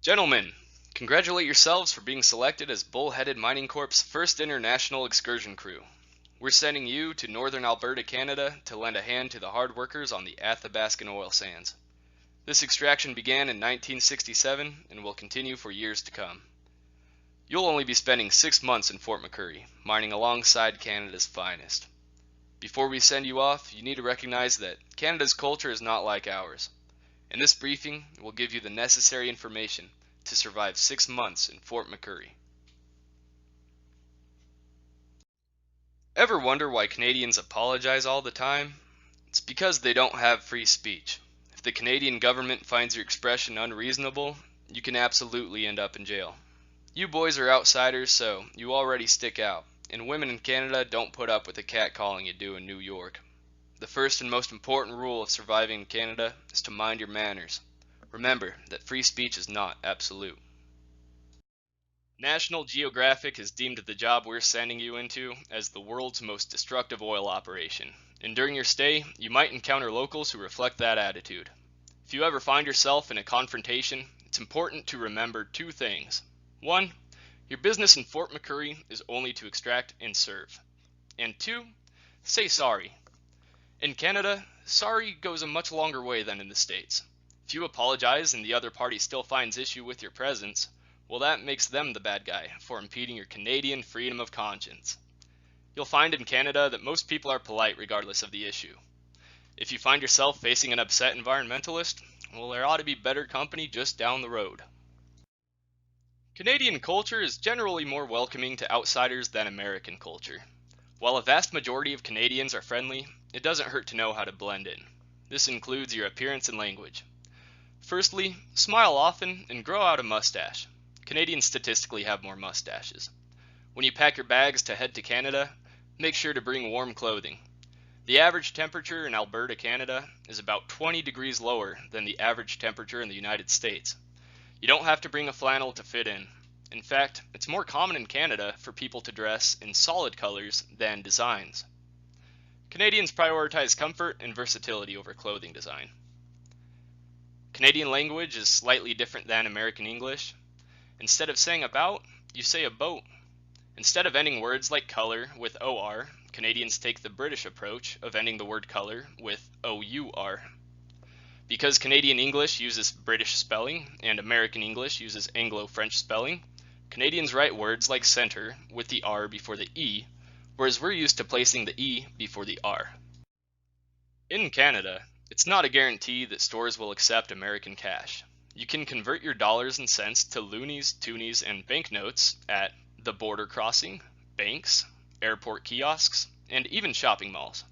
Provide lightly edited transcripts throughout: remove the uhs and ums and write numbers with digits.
Gentlemen, congratulate yourselves for being selected as Bullheaded Mining Corp's first international excursion crew. We're sending you to northern Alberta, Canada to lend a hand to the hard workers on the Athabascan oil sands. This extraction began in 1967 and will continue for years to come. You'll only be spending 6 months in Fort McMurray, mining alongside Canada's finest. Before we send you off, you need to recognize that Canada's culture is not like ours. In this briefing, we'll give you the necessary information to survive 6 months in Fort McMurray. Ever wonder why Canadians apologize all the time? It's because they don't have free speech. If the Canadian government finds your expression unreasonable, you can absolutely end up in jail. You boys are outsiders, so you already stick out, and women in Canada don't put up with the catcalling you do in New York. The first and most important rule of surviving in Canada is to mind your manners. Remember that free speech is not absolute. National Geographic has deemed the job we're sending you into as the world's most destructive oil operation, and during your stay, you might encounter locals who reflect that attitude. If you ever find yourself in a confrontation, it's important to remember two things. One, your business in Fort McMurray is only to extract and serve. And two, say sorry. In Canada, sorry goes a much longer way than in the States. If you apologize and the other party still finds issue with your presence, well, that makes them the bad guy for impeding your Canadian freedom of conscience. You'll find in Canada that most people are polite regardless of the issue. If you find yourself facing an upset environmentalist, well, there ought to be better company just down the road. Canadian culture is generally more welcoming to outsiders than American culture. While a vast majority of Canadians are friendly, it doesn't hurt to know how to blend in. This includes your appearance and language. Firstly, smile often and grow out a mustache. Canadians statistically have more mustaches. When you pack your bags to head to Canada, make sure to bring warm clothing. The average temperature in Alberta, Canada is about 20 degrees lower than the average temperature in the United States. You don't have to bring a flannel to fit in. In fact, it's more common in Canada for people to dress in solid colors than designs. Canadians prioritize comfort and versatility over clothing design. Canadian language is slightly different than American English. Instead of saying about, you say a boat. Instead of ending words like color with OR, Canadians take the British approach of ending the word color with OUR. Because Canadian English uses British spelling and American English uses Anglo-French spelling, Canadians write words like center with the R before the E, whereas we're used to placing the E before the R. In Canada, it's not a guarantee that stores will accept American cash. You can convert your dollars and cents to loonies, toonies, and banknotes at the border crossing, banks, airport kiosks, and even shopping malls.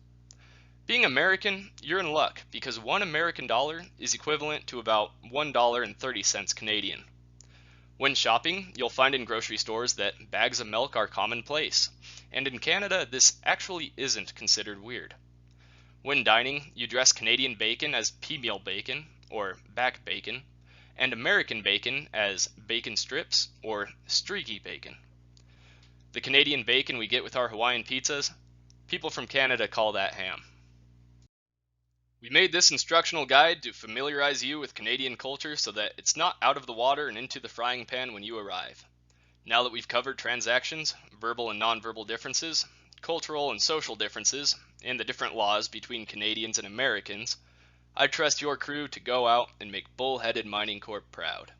Being American, you're in luck because one American dollar is equivalent to about $1.30 Canadian. When shopping, you'll find in grocery stores that bags of milk are commonplace, and in Canada, this actually isn't considered weird. When dining, you dress Canadian bacon as pea-meal bacon, or back bacon, and American bacon as bacon strips, or streaky bacon. The Canadian bacon we get with our Hawaiian pizzas, people from Canada call that ham. We made this instructional guide to familiarize you with Canadian culture so that it's not out of the water and into the frying pan when you arrive. Now that we've covered transactions, verbal and nonverbal differences, cultural and social differences, and the different laws between Canadians and Americans, I trust your crew to go out and make Bullheaded Mining Corp proud.